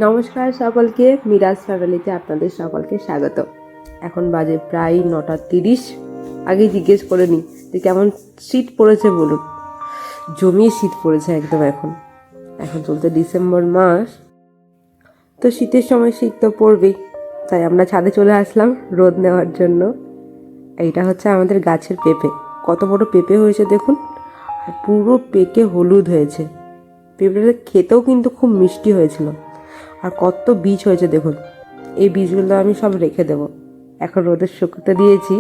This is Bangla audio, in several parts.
নমস্কার সকলকে, মিরাজ ফ্যামিলিতে আপনাদের সকলকে স্বাগত। এখন বাজে প্রায় 9:30। আগে জিজ্ঞেস করে নিই যে কেমন শীত পড়েছে বলুন। জমিয়ে শীত পড়েছে একদম। এখন চলছে ডিসেম্বর মাস, তো শীতের সময় শীত তো পড়বেই, তাই আমরা ছাদে চলে আসলাম রোদ নেওয়ার জন্য। এইটা হচ্ছে আমাদের গাছের পেঁপে। কত বড় পেঁপে হয়েছে দেখুন, আর পুরো পেকে হলুদ হয়েছে। পেঁপেটা খেতেও কিন্তু খুব মিষ্টি হয়েছিল, আর কত বীজ হয়েছে দেখুন। এই বীজগুলো আমি সব রেখে দেব, এখন রোদের শুকোতে দিয়েছি।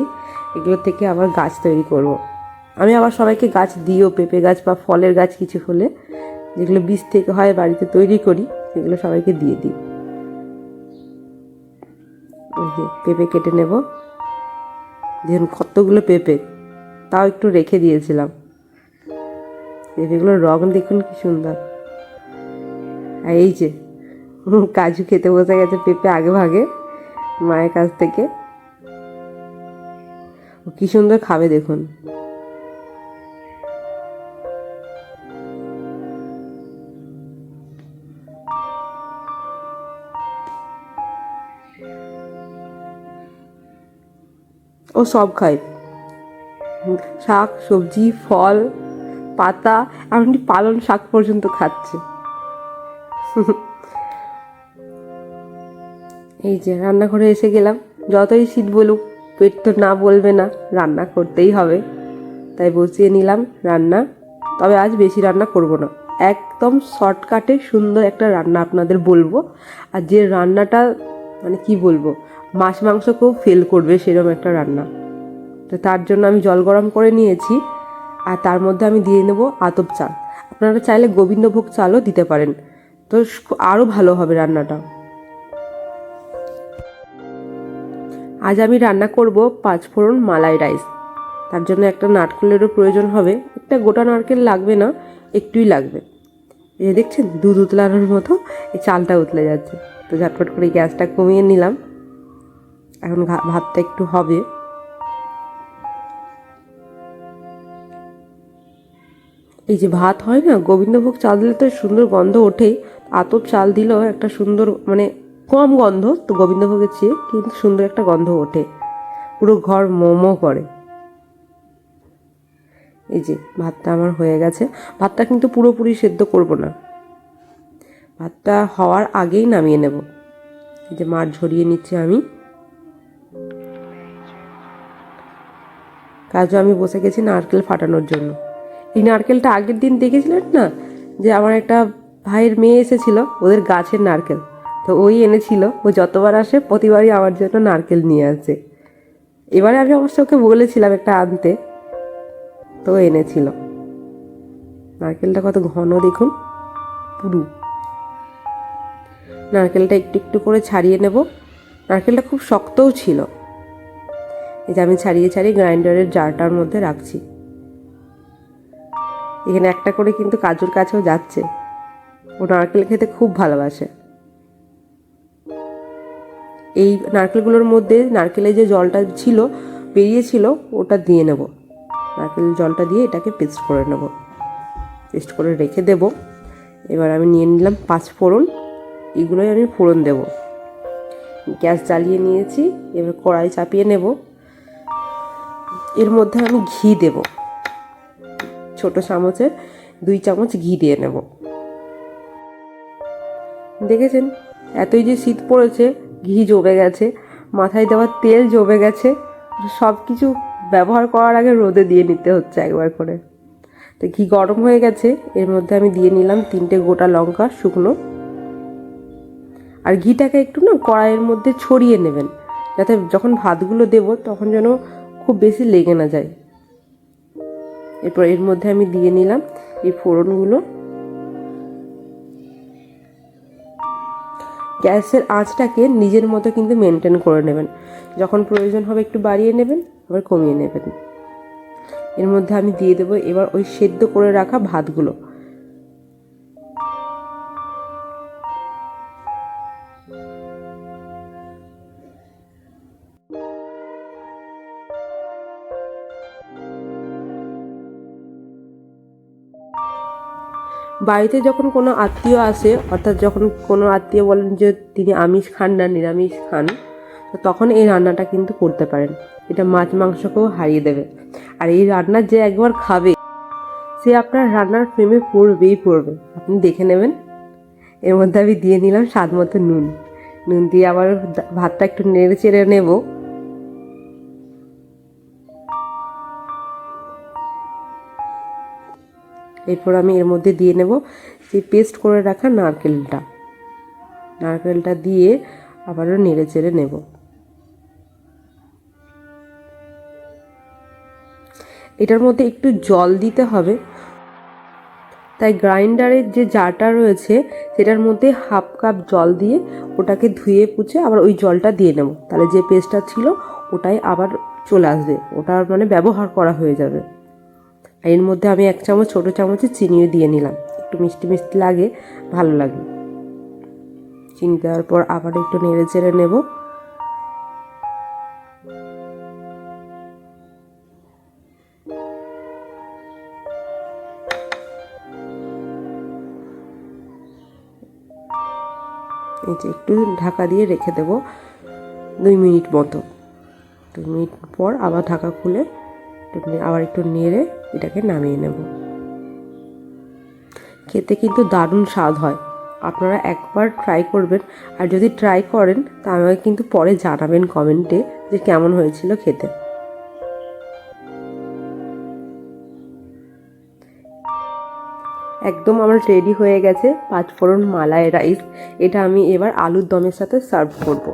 এগুলো থেকে আবার গাছ তৈরি করব। আমি আবার সবাইকে গাছ দিও, পেঁপে গাছ বা ফলের গাছ কিছু হলে যেগুলো বীজ থেকে হয় বাড়িতে তৈরি করি, সেগুলো সবাইকে দিয়ে দিই। ওই যে পেঁপে কেটে নেব, দেখুন কতগুলো পেঁপে, তাও একটু রেখে দিয়েছিলাম। পেঁপেগুলোর রং দেখুন কি সুন্দর। আর এই যে কাজু খেতে বসে গেছে পেঁপে আগে ভাগে মায়ের কাছ থেকে। ও কি সুন্দর খাবে দেখুন। ও সব খায়, শাক সবজি ফল পাতা, এমনকি পালং শাক পর্যন্ত খাচ্ছে। এই যে রান্নাঘরে এসে গেলাম। যতই শীত বলুক, পেট তো না বলবে না, রান্না করতেই হবে। তাই বসিয়ে নিলাম রান্না। তবে আজ বেশি রান্না করব না, একদম শর্টকাটে সুন্দর একটা রান্না আপনাদের বলবো। আর যে রান্নাটা মানে কি বলবো, মাছ মাংসকেও ফেল করবে সেরকম একটা রান্না। তো তার জন্য আমি জল গরম করে নিয়েছি, আর তার মধ্যে আমি দিয়ে নেব আতপ চাল। আপনারা চাইলে গোবিন্দভোগ চালও দিতে পারেন, তো আরও ভালো হবে রান্নাটা। আজ আমি রান্না করব 5 ফোড়ন মালাই রাইস। তার জন্য একটা নারকেলেরও প্রয়োজন হবে। একটা গোটা নারকেল লাগবে না, একটুই লাগবে। এই দেখছেন দুধ উতলানোর মতো এই চালটা উতলে যাচ্ছে। তো ঝটপট করে গ্যাসটা কমিয়ে নিলাম। এখন ভাতটা একটু হবে। এই যে ভাত হয় না, গোবিন্দভোগ চাল দিলে তো সুন্দর গন্ধ ওঠেই। আতপ চাল দিলেও একটা সুন্দর মানে কম গন্ধ তো গোবিন্দভোগের চেয়ে, কিন্তু সুন্দর একটা গন্ধ ওঠে, পুরো ঘর মোমো করে। এই যে ভাতটা আমার হয়ে গেছে। ভাতটা কিন্তু পুরোপুরি সেদ্ধ করব না, ভাতটা হওয়ার আগেই নামিয়ে নেব। এই যে মাছ ঝরিয়ে নিচ্ছি আমি। কাজও আমি বসে গেছি নারকেল ফাটানোর জন্য। এই নারকেলটা আগের দিন দেখেছিলেন না, যে আমার একটা ভাইয়ের মেয়ে এসেছিল, ওদের গাছের নারকেল, তো ওই এনেছিল। ও যতবার আসে প্রতিবারই আমার জন্য নারকেল নিয়ে আসে। এবারে আমি অবশ্য ওকে বলেছিলাম একটা আনতে, তো এনেছিল। নারকেলটা কত ঘন দেখুন পুরু। নারকেলটা একটু একটু করে ছাড়িয়ে নেব। নারকেলটা খুব শক্তও ছিল। এই যে আমি ছাড়িয়ে ছাড়িয়ে গ্রাইন্ডারের জারটার মধ্যে রাখছি। এখানে একটা করে কিন্তু কাজুর কাছেও যাচ্ছে, ও নারকেল খেতে খুব ভালোবাসে। এই নারকেলগুলোর মধ্যে নারকেলের যে জলটা ছিল বেরিয়েছিল, ওটা দিয়ে নেব। নারকেলের জলটা দিয়ে এটাকে পেস্ট করে নেব, পেস্ট করে রেখে দেব। এবার আমি নিয়ে নিলাম 5 ফোড়ন, এগুলোই আমি ফোড়ন দেব। গ্যাস জ্বালিয়ে নিয়েছি, এবার কড়াই চাপিয়ে নেব। এর মধ্যে আমি ঘি দেব, ছোট চামচের 2 চামচ ঘি দিয়ে নেব। দেখেছেন এতই যে শীত পড়েছে, ঘি জমে গেছে, মাথায় দেওয়া তেল জমে গেছে। সব কিছু ব্যবহার করার আগে রোদে দিয়ে নিতে হচ্ছে একবার করে। তো ঘি গরম হয়ে গেছে, এর মধ্যে আমি দিয়ে নিলাম 3টে গোটা লঙ্কা শুকনো। আর ঘিটাকে একটু না কড়াইয়ের মধ্যে ছড়িয়ে নেবেন, যাতে যখন ভাতগুলো দেব তখন যেন খুব বেশি লেগে না যায়। এরপর এর মধ্যে আমি দিয়ে নিলাম এই ফোড়নগুলো। গ্যাসের আঁচটাকে নিজের মতো কিন্তু মেনটেন করে নেবেন, যখন প্রয়োজন হবে একটু বাড়িয়ে নেবেন, আবার কমিয়ে নেবেন। এর মধ্যে আমি দিয়ে দেবো এবার ওই সেদ্ধ করে রাখা ভাতগুলো। বাড়িতে যখন কোনো আত্মীয় আসে, অর্থাৎ যখন কোনো আত্মীয় বলেন যে তিনি আমিষ খান না নিরামিষ খান, তো তখন এই রান্নাটা কিন্তু করতে পারেন। এটা মাছ মাংসকেও হারিয়ে দেবে। আর এই রান্না যে একবার খাবে সে আপনার রান্নার প্রেমে পড়বেই পড়বে। আপনি দেখে নেবেন। এর মধ্যে আমি দিয়ে নিলাম স্বাদ মতো নুন। নুন দিয়ে আবার ভাতটা একটু নেড়ে চেড়ে নেব। এরপর আমি এর মধ্যে দিয়ে নেব যে পেস্ট করে রাখা নারকেলটা দিয়ে আবারও নেড়ে চেড়ে নেব। এটার মধ্যে একটু জল দিতে হবে, তাই গ্রাইন্ডারের যে জারটা রয়েছে সেটার মধ্যে হাফ কাপ জল দিয়ে ওটাকে ধুয়ে পুছে আবার ওই জলটা দিয়ে নেব। তাহলে যে পেস্টটা ছিল ওটাই আবার চলে আসবে, ওটা মানে ব্যবহার করা হয়ে যাবে। এর মধ্যে আমি 1 চামচ ছোটো চামচে চিনিও দিয়ে নিলাম, একটু মিষ্টি মিষ্টি লাগে, ভালো লাগে। চিনি দেওয়ার পর আবার একটু নেড়ে চেড়ে নেব। এই যে একটু ঢাকা দিয়ে রেখে দেব 2 মিনিট মতো। 2 মিনিট পর আবার ঢাকা খুলে আবার একটু নেড়ে এটাকে নামিয়ে নেব। খেতে কিন্তু দারুণ স্বাদ হয়, আপনারা একবার ট্রাই করবেন। আর যদি ট্রাই করেন তা আমাকে কিন্তু পরে জানাবেন কমেন্টে যে কেমন হয়েছিল খেতে। একদম আমার রেডি হয়ে গেছে 5 ফোড়ন মালাই রাইস। এটা আমি এবার আলুর দমের সাথে সার্ভ করব।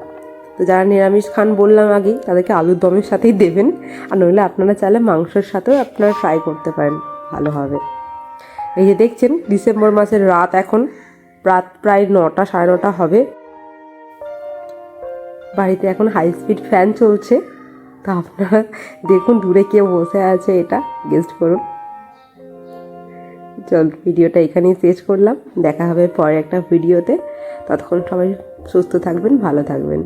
তো যারা নিরামিষ খান বললাম আগেই, তাদেরকে আলুর দমের সাথেই দেবেন। আর নইলে আপনারা চাইলে মাংসের সাথেও আপনারা ফ্রাই করতে পারেন, ভালো হবে। এই যে দেখছেন ডিসেম্বর মাসের রাত, এখন রাত প্রায় 9টা 9:30 হবে। বাড়িতে এখন হাই স্পিড ফ্যান চলছে, তো আপনারা দেখুন দূরে কেউ বসে আছে, এটা গেস্ট করুন। চল ভিডিওটা এখানেই শেষ করলাম, দেখা হবে পরে একটা ভিডিওতে। ততক্ষণ সবাই সুস্থ থাকবেন, ভালো থাকবেন।